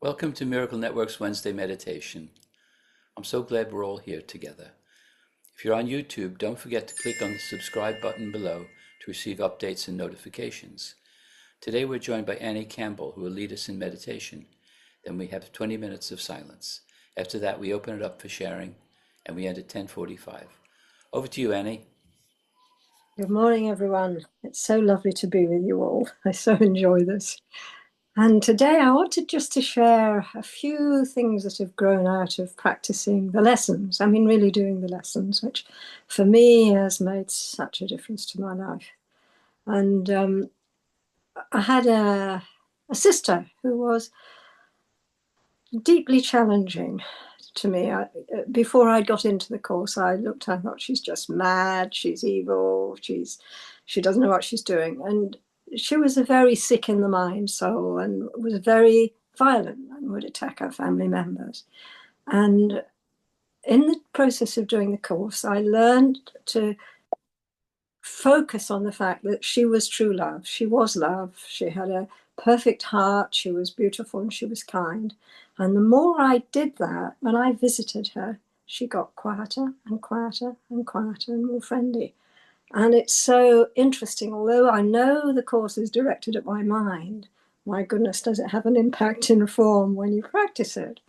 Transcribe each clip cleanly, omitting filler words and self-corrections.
Welcome to Miracle Network's Wednesday meditation. I'm so glad we're all here together. If you're on YouTube, don't forget to click on the subscribe button below to receive updates and notifications. Today we're joined by Campbell, who will lead us in meditation. Then we have 20 minutes of silence. After that, we open it up for sharing, and we end at 10:45. Over to you, Annie. Good morning, everyone. It's so lovely to be with you all. I so enjoy this. And today I wanted just to share a few things that have grown out of practicing the lessons. I mean, really doing the lessons, which for me has made such a difference to my life. And I had a sister who was deeply challenging to me. Before I got into the course, I thought she's just mad, she's evil, she doesn't know what she's doing. And she was a very sick in the mind soul and was very violent and would attack her family members. And in the process of doing the course, I learned to focus on the fact that she was true love. She was love. She had a perfect heart. She was beautiful and she was kind. And the more I did that, when I visited her, she got quieter and quieter and quieter and more friendly. And it's so interesting. Although I know the course is directed at my mind, my goodness, does it have an impact in a form when you practice it?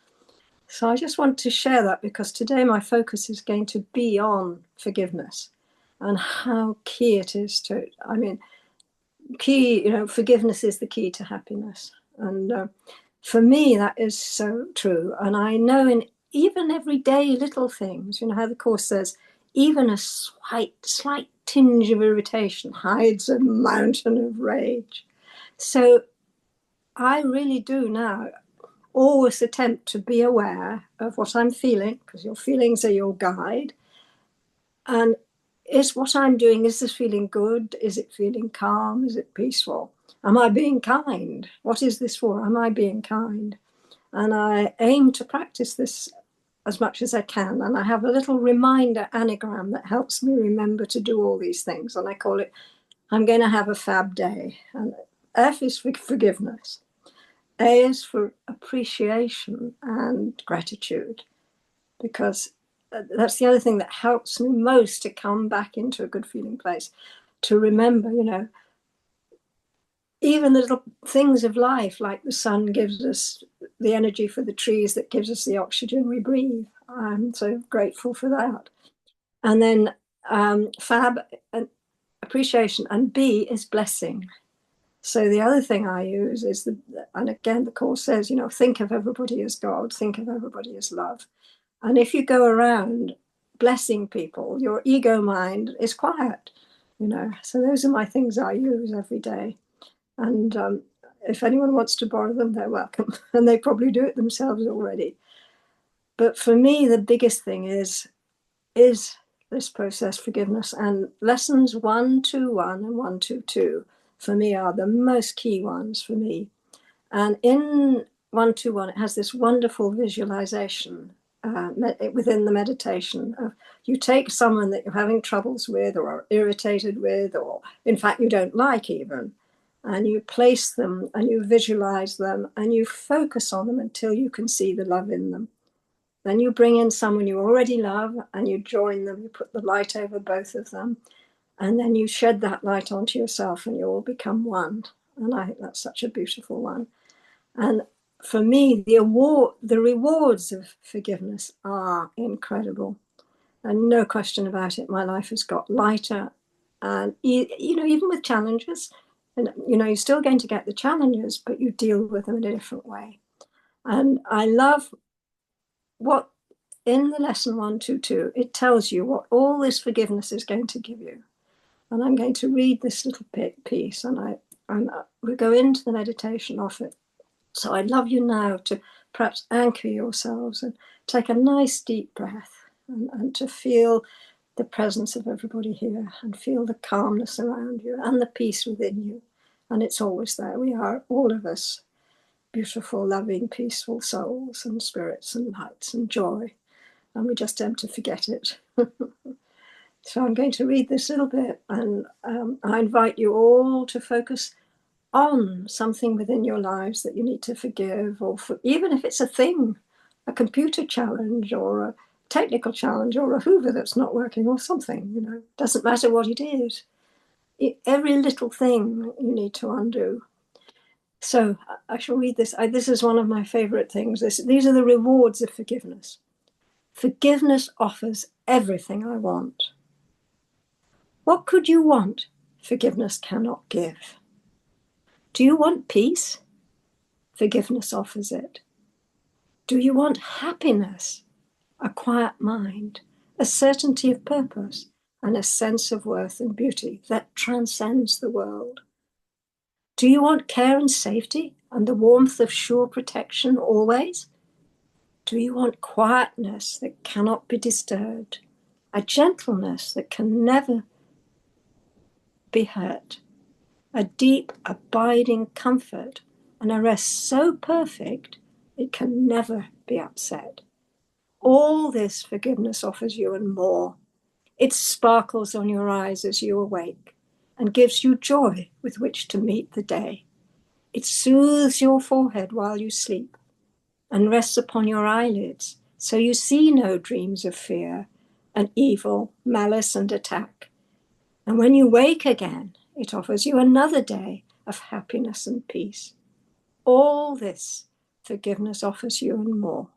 So I just want to share that because today my focus is going to be on forgiveness and how key it is to, forgiveness is the key to happiness. And for me, that is so true. And I know in even everyday little things, you know how the Course says, even a slight tinge of irritation hides a mountain of rage. So I really do now always attempt to be aware of what I'm feeling, because your feelings are your guide. And is what I'm doing, is this feeling good? Is it feeling calm? Is it peaceful? Am I being kind? What is this for? Am I being kind? And I aim to practice this as much as I can. And I have a little reminder anagram that helps me remember to do all these things. And I call it, I'm going to have a fab day. And F is for forgiveness. A is for appreciation and gratitude, because that's the other thing that helps me most to come back into a good feeling place, to remember, even the little things of life, like the sun gives us the energy for the trees that gives us the oxygen we breathe. I'm so grateful for that. And then fab and appreciation, and B is blessing. So the other thing I use is and again, the Course says, think of everybody as God, think of everybody as love. And if you go around blessing people, your ego mind is quiet, So those are my things I use every day. And if anyone wants to borrow them, they're welcome. And they probably do it themselves already. But for me, the biggest thing is this process, forgiveness. And lessons 121 and 122 for me are the most key ones for me. And in 121, it has this wonderful visualization within the meditation of, you take someone that you're having troubles with or are irritated with, or in fact you don't like even, and you place them and you visualize them and you focus on them until you can see the love in them. Then you bring in someone you already love and you join them, you put the light over both of them, and then you shed that light onto yourself and you all become one. And I think that's such a beautiful one. And for me, the rewards of forgiveness are incredible. And no question about it, my life has got lighter. And, even with challenges, and, you're still going to get the challenges, but you deal with them in a different way. And I love what in the lesson 122, it tells you what all this forgiveness is going to give you. And I'm going to read this little piece, and we go into the meditation of it. So I'd love you now to perhaps anchor yourselves and take a nice deep breath and to feel the presence of everybody here and feel the calmness around you and the peace within you. And it's always there. We are, all of us, beautiful, loving, peaceful souls and spirits and lights and joy. And we just tend to forget it. So I'm going to read this little bit, and I invite you all to focus on something within your lives that you need to forgive, or even if it's a thing, a computer challenge or a technical challenge or a Hoover that's not working or something, doesn't matter what it is. Every little thing you need to undo. So I shall read this. This is one of my favorite things. These are the rewards of forgiveness. Forgiveness offers everything I want. What could you want forgiveness cannot give? Do you want peace? Forgiveness offers it. Do you want happiness? A quiet mind, a certainty of purpose, and a sense of worth and beauty that transcends the world. Do you want care and safety and the warmth of sure protection always? Do you want quietness that cannot be disturbed, a gentleness that can never be hurt, a deep, abiding comfort, and a rest so perfect it can never be upset? All this forgiveness offers you and more. It sparkles on your eyes as you awake and gives you joy with which to meet the day. It soothes your forehead while you sleep and rests upon your eyelids, so you see no dreams of fear and evil, malice, and attack. And when you wake again, it offers you another day of happiness and peace. All this forgiveness offers you and more.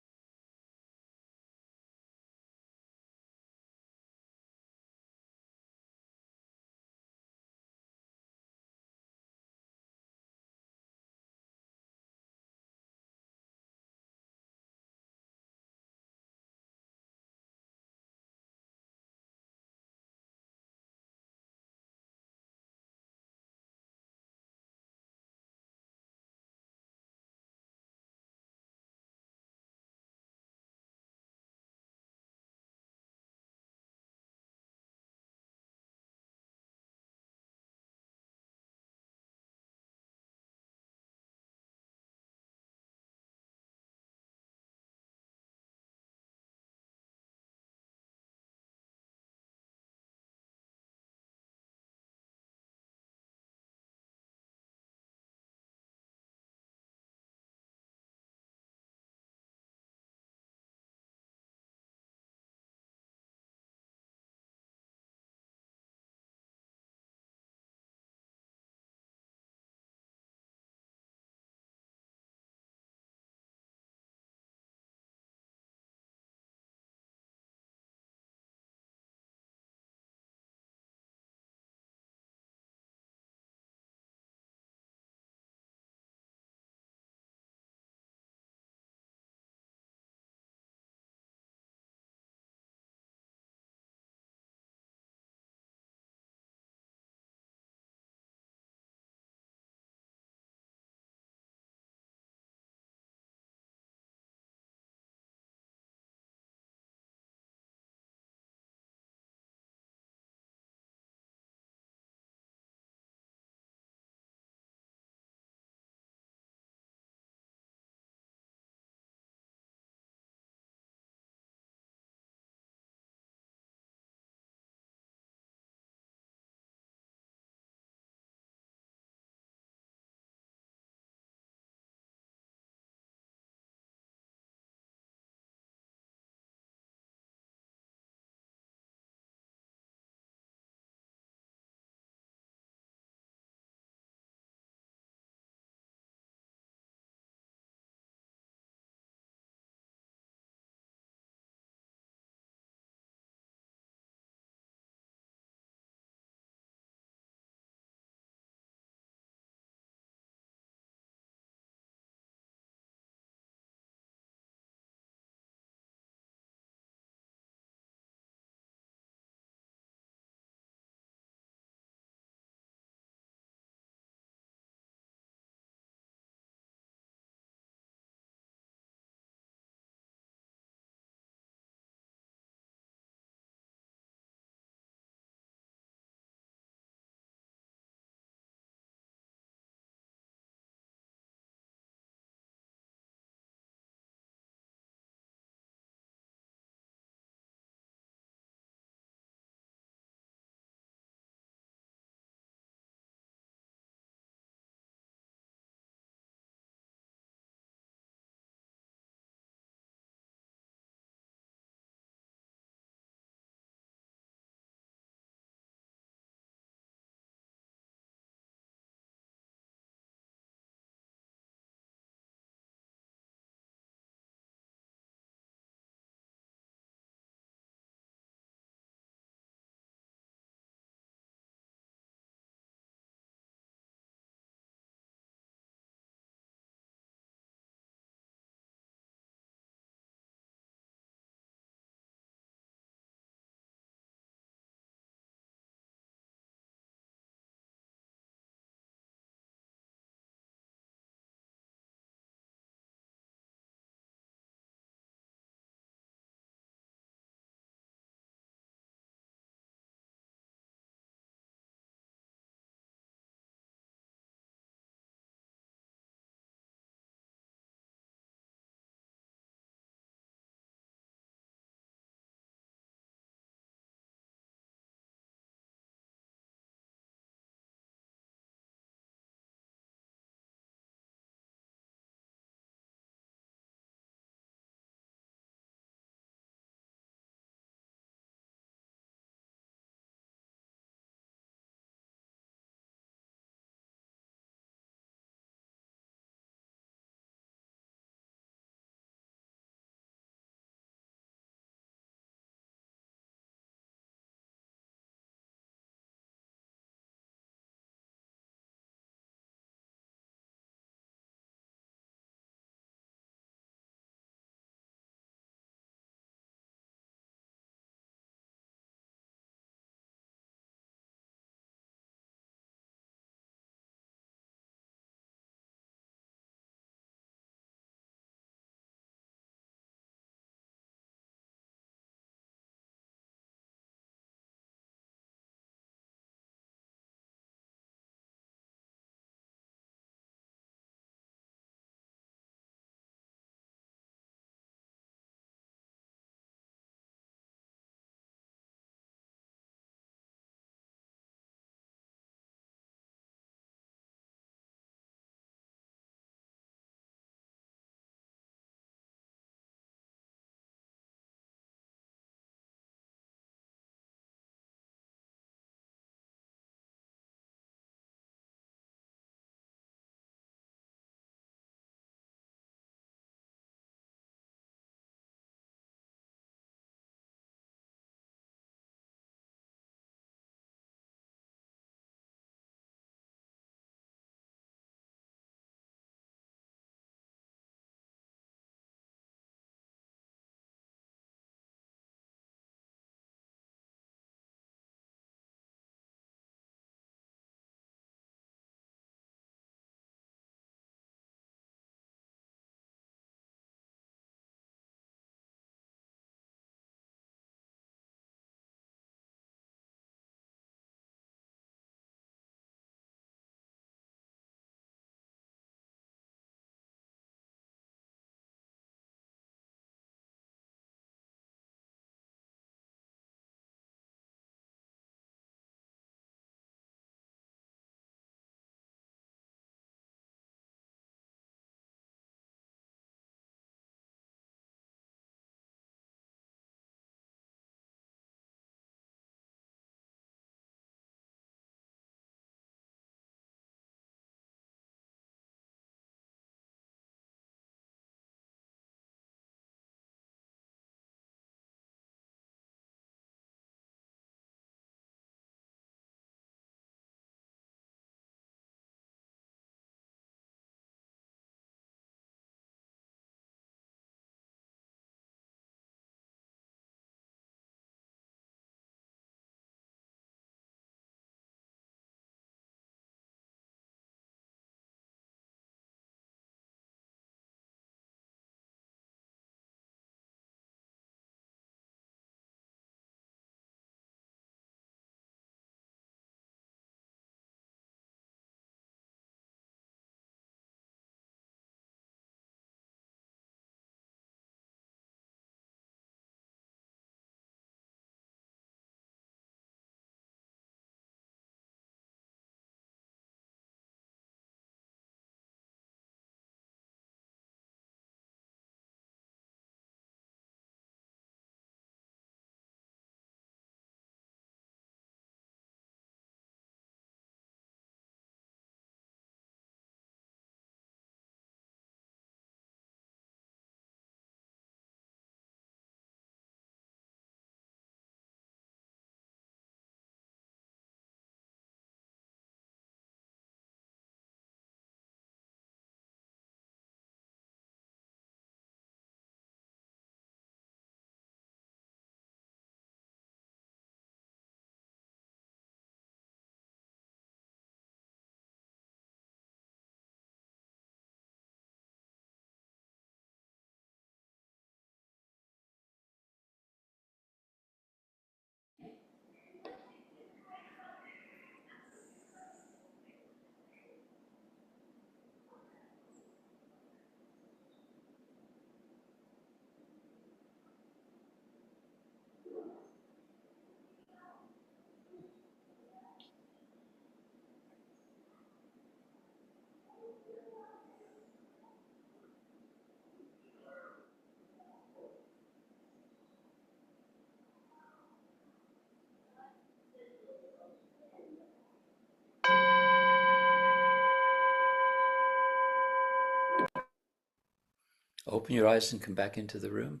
Open your eyes and come back into the room.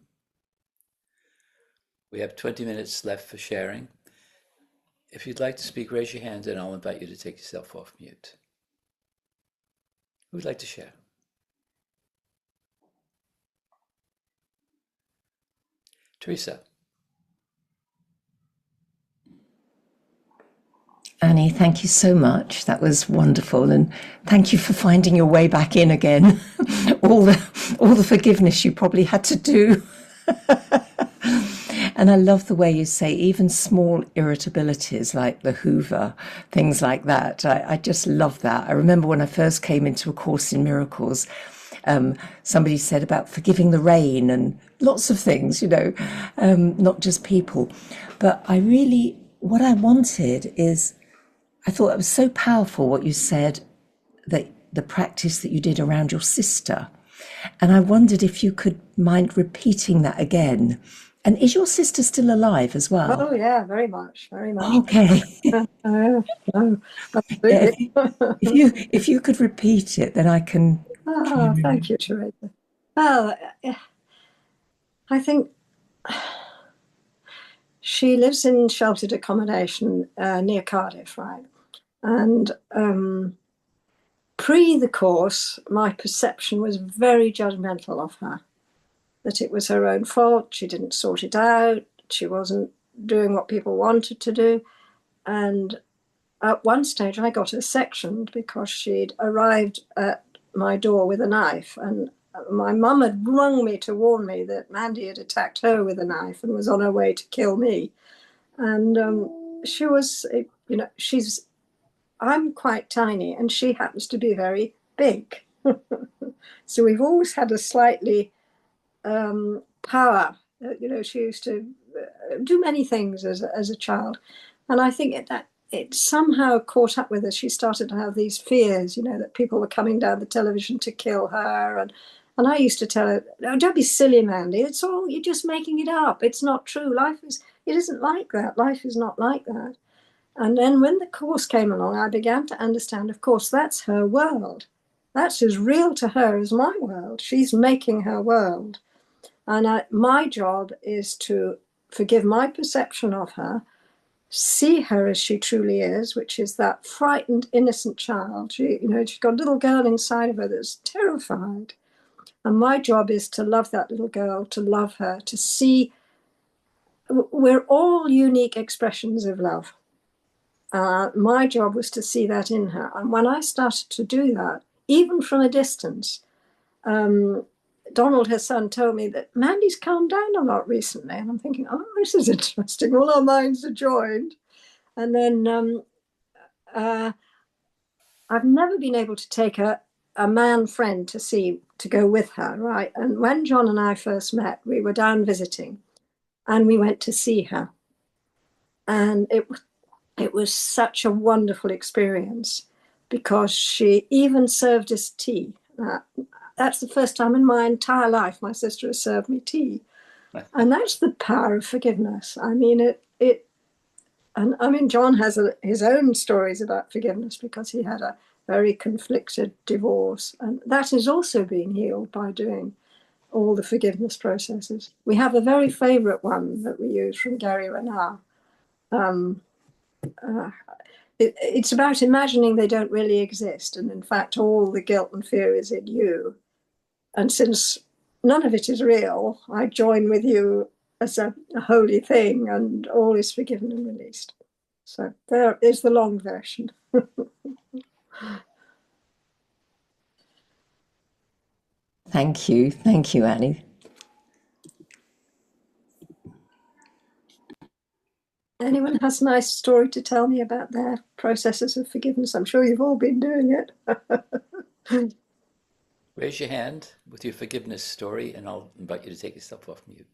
We have 20 minutes left for sharing. If you'd like to speak, raise your hand and I'll invite you to take yourself off mute. Who would like to share? Teresa. Annie, thank you so much. That was wonderful, and thank you for finding your way back in again. all the forgiveness you probably had to do. And I love the way you say even small irritabilities like the Hoover, things like that. I just love that. I remember when I first came into A Course in Miracles, somebody said about forgiving the rain and lots of things, not just people. But what I wanted is, I thought it was so powerful what you said, that the practice that you did around your sister. And I wondered if you could mind repeating that again. And is your sister still alive as well? Oh, yeah, very much, very much. Okay. Absolutely. If you could repeat it, then I can. Oh, thank you, Teresa. Well, I think she lives in sheltered accommodation near Cardiff, right? And pre the course, my perception was very judgmental of her, that it was her own fault, she didn't sort it out, she wasn't doing what people wanted to do. And at one stage, I got her sectioned because she'd arrived at my door with a knife. And my mum had rung me to warn me that Mandy had attacked her with a knife and was on her way to kill me. And she was, I'm quite tiny and she happens to be very big. So we've always had a slightly power. She used to do many things as a child. And I think that it somehow caught up with her. She started to have these fears, that people were coming down the television to kill her. And I used to tell her, "Oh, don't be silly, Mandy. It's all, you're just making it up. It's not true. It isn't like that. Life is not like that." And then when the course came along, I began to understand, of course, that's her world. That's as real to her as my world. She's making her world. And my job is to forgive my perception of her, see her as she truly is, which is that frightened, innocent child. She's got a little girl inside of her that's terrified. And my job is to love that little girl, to love her, to see we're all unique expressions of love. My job was to see that in her. And when I started to do that, even from a distance, Donald, her son, told me that Mandy's calmed down a lot recently. And I'm thinking, oh, this is interesting. All our minds are joined. And then I've never been able to take a man friend to go with her, right? And when John and I first met, we were down visiting and we went to see her. And it was such a wonderful experience because she even served us tea. That's the first time in my entire life my sister has served me tea. And that's the power of forgiveness. I mean, John has his own stories about forgiveness because he had a very conflicted divorce. And that has also been healed by doing all the forgiveness processes. We have a very favorite one that we use from Gary Renard. It's about imagining they don't really exist. And in fact, all the guilt and fear is in you. And since none of it is real, I join with you as a holy thing, and all is forgiven and released. So there is the long version. Thank you, Annie. Anyone has a nice story to tell me about their processes of forgiveness? I'm sure you've all been doing it. Raise your hand with your forgiveness story and I'll invite you to take yourself off mute.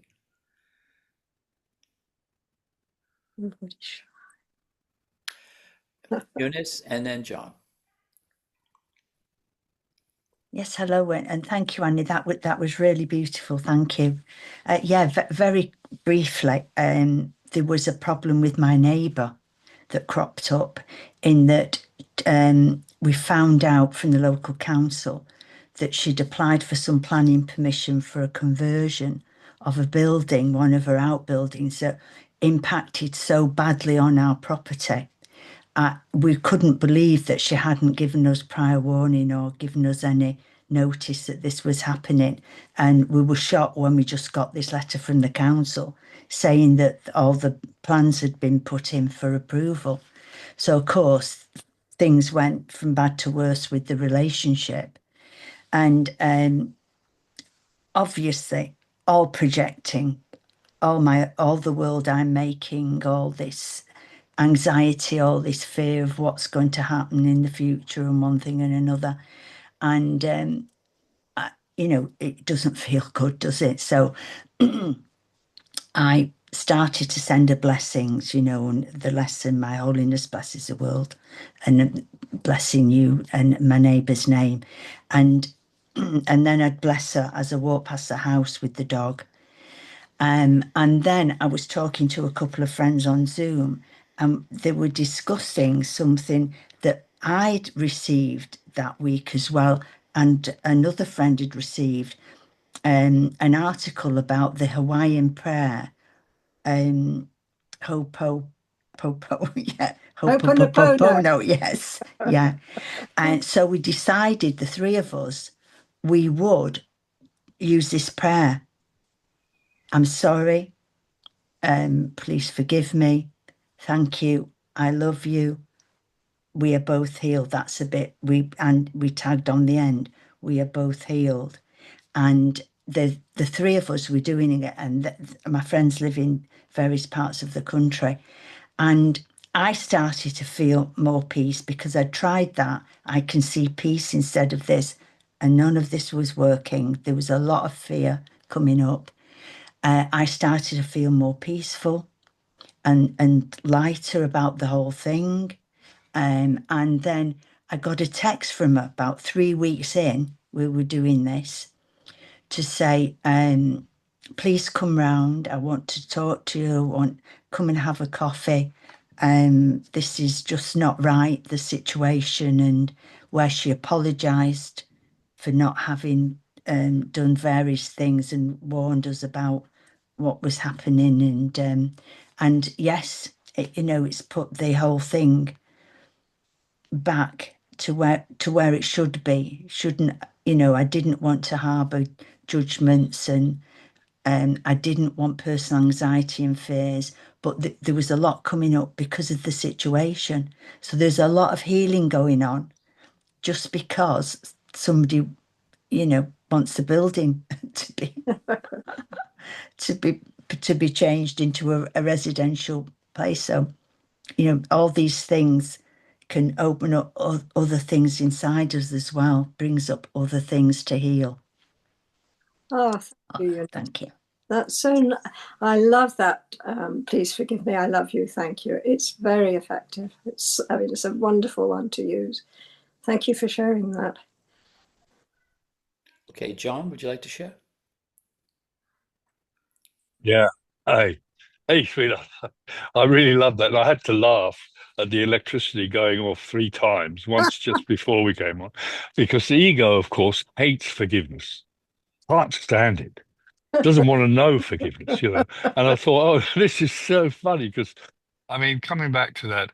Everybody's shy. Eunice and then John. Yes, hello, and thank you, Annie. That was really beautiful. Thank you. Very briefly, there was a problem with my neighbour that cropped up in that we found out from the local council that she'd applied for some planning permission for a conversion of a building, one of her outbuildings, that impacted so badly on our property. We couldn't believe that she hadn't given us prior warning or given us any notice that this was happening. And we were shocked when we just got this letter from the council saying that all the plans had been put in for approval. So, of course, things went from bad to worse with the relationship. And obviously, all projecting, all the world I'm making, all this anxiety, all this fear of what's going to happen in the future and one thing and another. And, it doesn't feel good, does it? So I started to send her blessings, and the lesson, my holiness blesses the world, and blessing you and my neighbour's name. And and then I'd bless her as I walked past the house with the dog. And then I was talking to a couple of friends on Zoom, and they were discussing something that I'd received that week as well. And another friend had received an article about the Hawaiian prayer, Hopo, Popo, yeah, Ho'oponopono. Hopopopono, yes, yeah. And so we decided, the three of us, we would use this prayer. I'm sorry. Please forgive me. Thank you. I love you. We are both healed. That's a bit we tagged on the end. We are both healed. And the three of us were doing it, and my friends live in various parts of the country. And I started to feel more peace because I tried that. I can see peace instead of this, and none of this was working. There was a lot of fear coming up. I started to feel more peaceful and lighter about the whole thing. And then I got a text from her about 3 weeks in, we were doing this, to say, please come round. I want to talk to you. I want come and have a coffee. This is just not right, the situation, and where she apologised for not having done various things and warned us about what was happening. And yes, it's put the whole thing back to where it should be. Shouldn't, I didn't want to harbour judgments, and I didn't want personal anxiety and fears, but there was a lot coming up because of the situation. So there's a lot of healing going on just because somebody, wants the building to be to be to be changed into a residential place. So, all these things can open up other things inside us as well, brings up other things to heal. Oh, thank you. Thank you. That's so. I love that. Please forgive me. I love you. Thank you. It's very effective. It's a wonderful one to use. Thank you for sharing that. Okay, John, would you like to share? Yeah. Hey, hey, sweetheart. I really love that. And I had to laugh at the electricity going off 3 times, once just before we came on, because the ego, of course, hates forgiveness, can't stand it, doesn't want to know forgiveness. And I thought, oh, this is so funny because, I mean, coming back to that,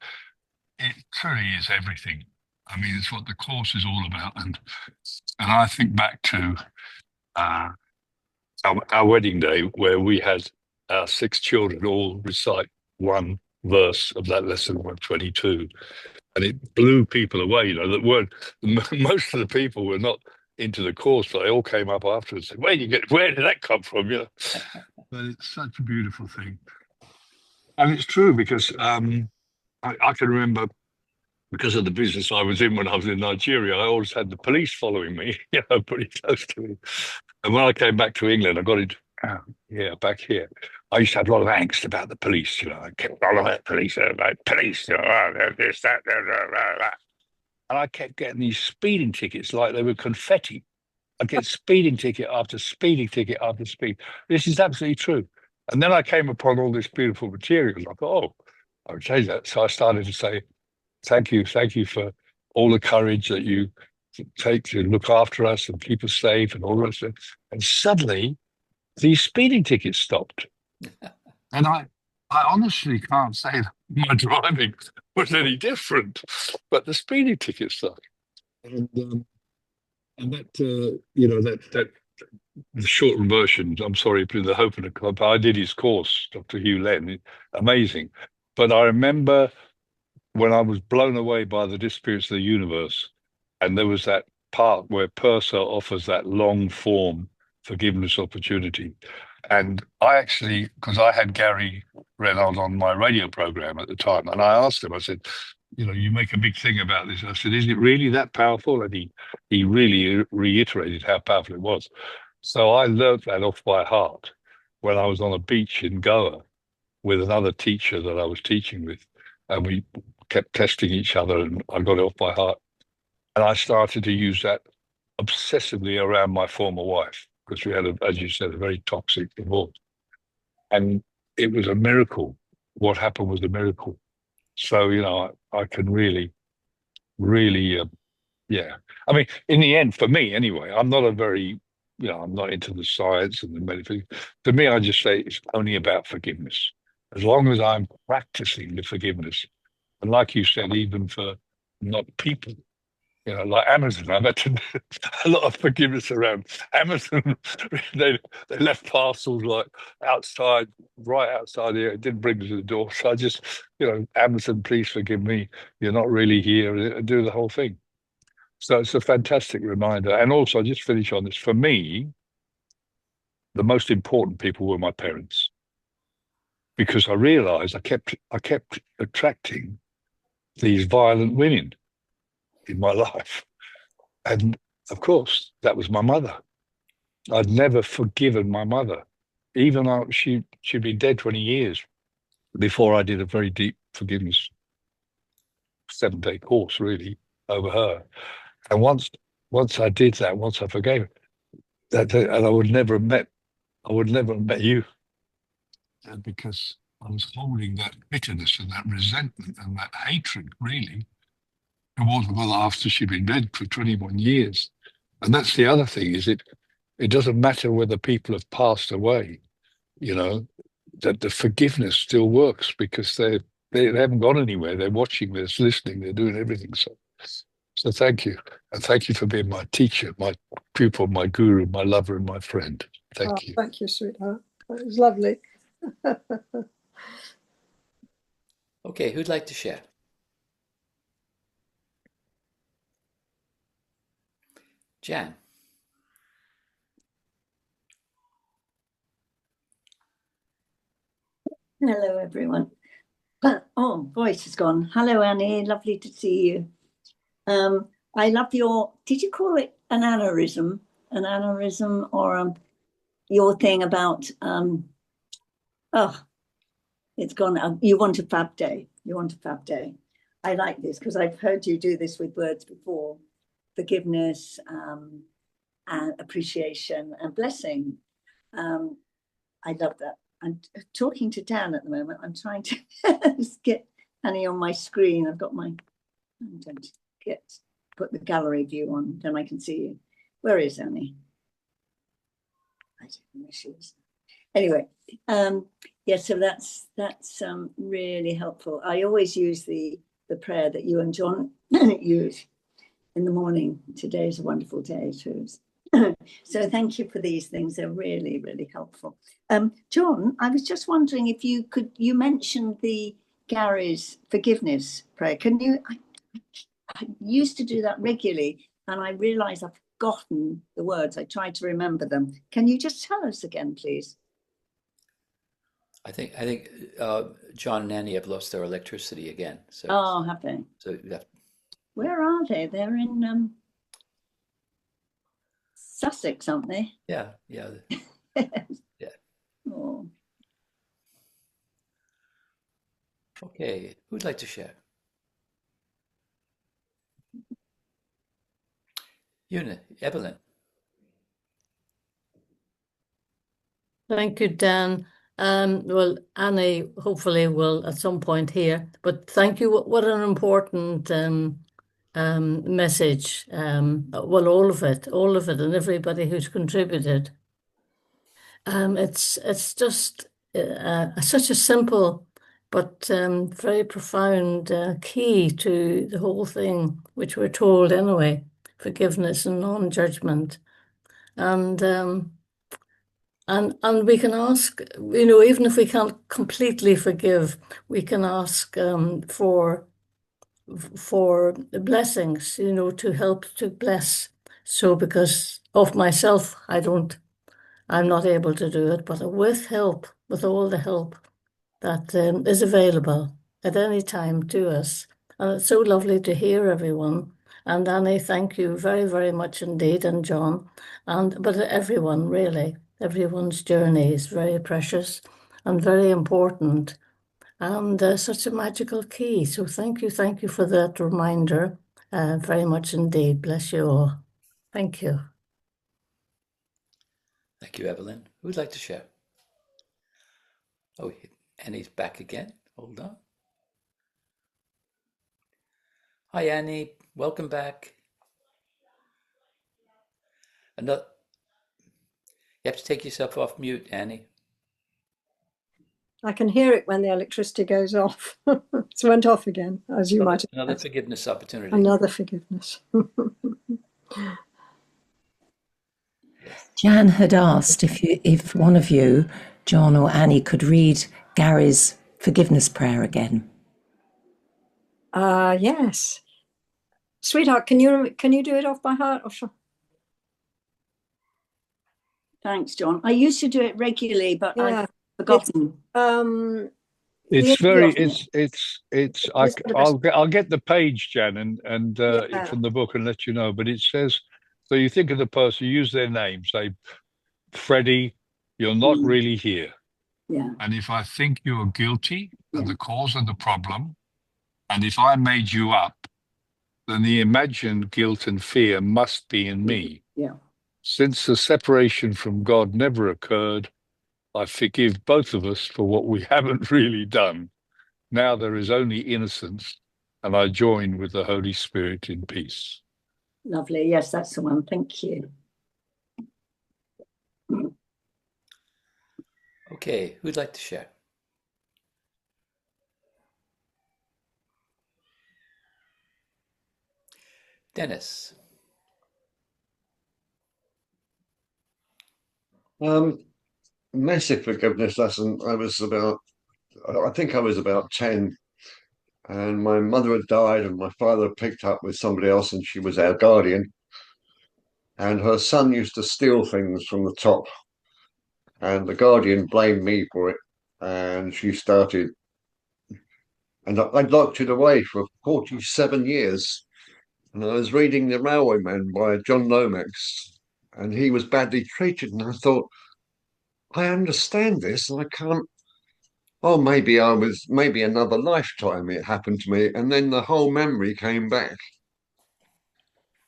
it truly is everything. I mean, it's what the course is all about. And I think back to uh, our wedding day where we had our 6 children all recite one verse of that lesson 122, and it blew people away. That weren't most of the people were not into the course, but they all came up afterwards and said, where did that come from? But it's such a beautiful thing, and it's true because I can remember, because of the business I was in when I was in Nigeria, I always had the police following me, pretty close to me. And when I came back to England, I got it, back here. I used to have a lot of angst about the police. I kept all about police, police, this, that, that. And I kept getting these speeding tickets like they were confetti. I'd get speeding ticket after speeding ticket after speed. This is absolutely true. And then I came upon all this beautiful material. I thought, oh, I would change that. So I started to say, thank you for all the courage that you take to look after us and keep us safe and all that stuff. And suddenly, these speeding tickets stopped. And I honestly can't say that my driving was any different, but the speeding tickets stopped. And that, that the shortened version, I'm sorry, the Hope and the Club, I did his course, Dr. Hugh Len, amazing. But I remember when I was blown away by the disappearance of the universe, and there was that part where Purser offers that long form forgiveness opportunity. And I actually, because I had Gary Reynolds on my radio program at the time, and I asked him, I said, you make a big thing about this. I said, is it really that powerful? And he really reiterated how powerful it was. So I learned that off by heart when I was on a beach in Goa with another teacher that I was teaching with, and we kept testing each other, and I got it off by heart. And I started to use that obsessively around my former wife because we had, as you said, a very toxic divorce. And it was a miracle. What happened was a miracle. So, I can really, really, yeah. I mean, in the end, for me anyway, I'm not a very, I'm not into the science and the medical. To me, I just say it's only about forgiveness. As long as I'm practicing the forgiveness, and like you said, even for not people, like Amazon, I've had to do a lot of forgiveness around Amazon. they left parcels like outside, right outside here. It didn't bring them to the door. So I just, Amazon, please forgive me. You're not really here. Do the whole thing. So it's a fantastic reminder. And also, I just finish on this. For me, the most important people were my parents, because I realized I kept attracting these violent women in my life. And of course, that was my mother. I'd never forgiven my mother, even though she'd been dead 20 years before I did a very deep forgiveness 7-day course, really, over her. And once I did that, once I forgave her, and I would never have met you, because I was holding that bitterness and that resentment and that hatred, really, towards my mother after she'd been dead for 21 years. And that's the other thing, is it doesn't matter whether people have passed away, that the forgiveness still works, because they haven't gone anywhere. They're watching, they're listening, they're doing everything. So thank you. And thank you for being my teacher, my pupil, my guru, my lover, and my friend. Thank you. Thank you, sweetheart. That was lovely. Okay, who'd like to share? Jan. Hello, everyone. Oh, voice is gone. Hello, Annie. Lovely to see you. I love did you call it an aneurysm? An aneurysm, or your thing about, it's gone. You want a fab day. You want a fab day. I like this because I've heard you do this with words before. Forgiveness, and appreciation and blessing. I love that. I'm talking to Dan at the moment. I'm trying to get Annie on my screen. I'm going to put the gallery view on, then I can see you. Where is Annie? I don't know where she is. Anyway, yeah, so that's really helpful. I always use the prayer that you and John use in the morning. Today's a wonderful day too. So thank you for these things. They're really, really helpful. John, I was just wondering if you mentioned the Gary's forgiveness prayer. Can you, I used to do that regularly, and I realize I've forgotten the words. I tried to remember them. Can you just tell us again, please? I think John and Annie have lost their electricity again. So have they? So you have. Where are they? They're in Sussex, aren't they? Yeah. Yeah. Oh. Okay, who'd like to share? Evelyn. Thank you, Dan. Well, Annie hopefully will at some point hear, but thank you. What an important message. Well, all of it, and everybody who's contributed. It's just such a simple but very profound key to the whole thing, which we're told anyway: forgiveness and non-judgment. And we can ask, even if we can't completely forgive, we can ask for blessings, to help to bless. So because of myself, I'm not able to do it, but with help, with all the help that is available at any time to us. And it's so lovely to hear everyone. And Annie, thank you very, very much indeed, and John, but everyone, really. Everyone's journey is very precious and very important, and such a magical key. So thank you for that reminder, very much indeed. Bless you all. Thank you. Thank you, Evelyn. Who would like to share? Oh, Annie's back again. Hold on. Hi, Annie. Welcome back. You have to take yourself off mute, Annie. I can hear it when the electricity goes off. It went off again, as you might have Another said. forgiveness opportunity. Another forgiveness. Jan had asked if one of you, John or Annie, could read Gary's forgiveness prayer again. Yes. Sweetheart, can you do it off by heart? Or sure? Thanks, John. I used to do it regularly, but I've forgotten. It's I'll get the page, Jan, and from the book and let you know. But it says, so you think of the person, use their name, say, Freddie, you're not really here. Yeah. And if I think you're guilty and the cause of the problem, and if I made you up, then the imagined guilt and fear must be in me. Yeah. Since the separation from God never occurred, I forgive both of us for what we haven't really done. Now there is only innocence, and I join with the Holy Spirit in peace. Lovely. Yes, that's the one. Thank you. Okay, who'd like to share? Dennis. Massive forgiveness lesson. I think I was about 10, and my mother had died and my father picked up with somebody else, and she was our guardian, and her son used to steal things from the top, and the guardian blamed me for it, and she started, and I locked it away for 47 years. And I was reading The Railway Man by John Lomax, and he was badly treated, and I thought, I understand this, and I can't. Oh, maybe another lifetime it happened to me, and then the whole memory came back.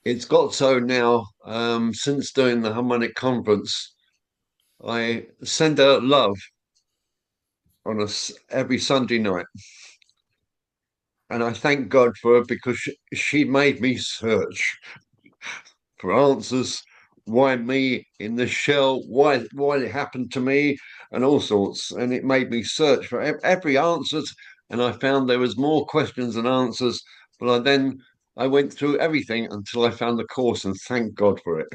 It's got so now, since doing the harmonic conference, I send out love on every Sunday night, and I thank God for her, because she made me search for answers. Why me in the shell? Why it happened to me, and all sorts. And it made me search for every answer, and I found there was more questions than answers. But I went through everything until I found the course, and thank God for it.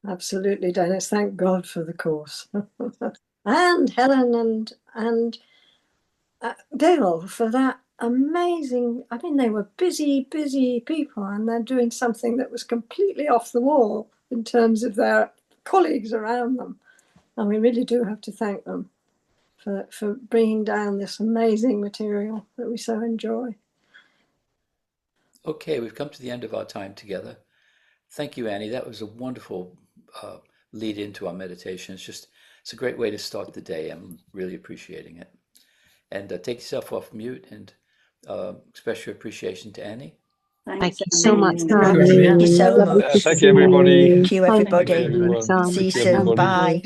Absolutely, Dennis. Thank God for the course. And Helen and Dale for that amazing. I mean, they were busy people, and they're doing something that was completely off the wall in terms of their colleagues around them. And we really do have to thank them for bringing down this amazing material that we so enjoy. Okay, we've come to the end of our time together. Thank you, Annie. That was a wonderful lead into our meditation. It's a great way to start the day. I'm really appreciating it. And take yourself off mute and express your appreciation to Annie. Thank you so much. Thank you so much. Thank you, everybody. Thank you, everybody. Thank you, everyone. See you Thank you, soon. everybody. Bye.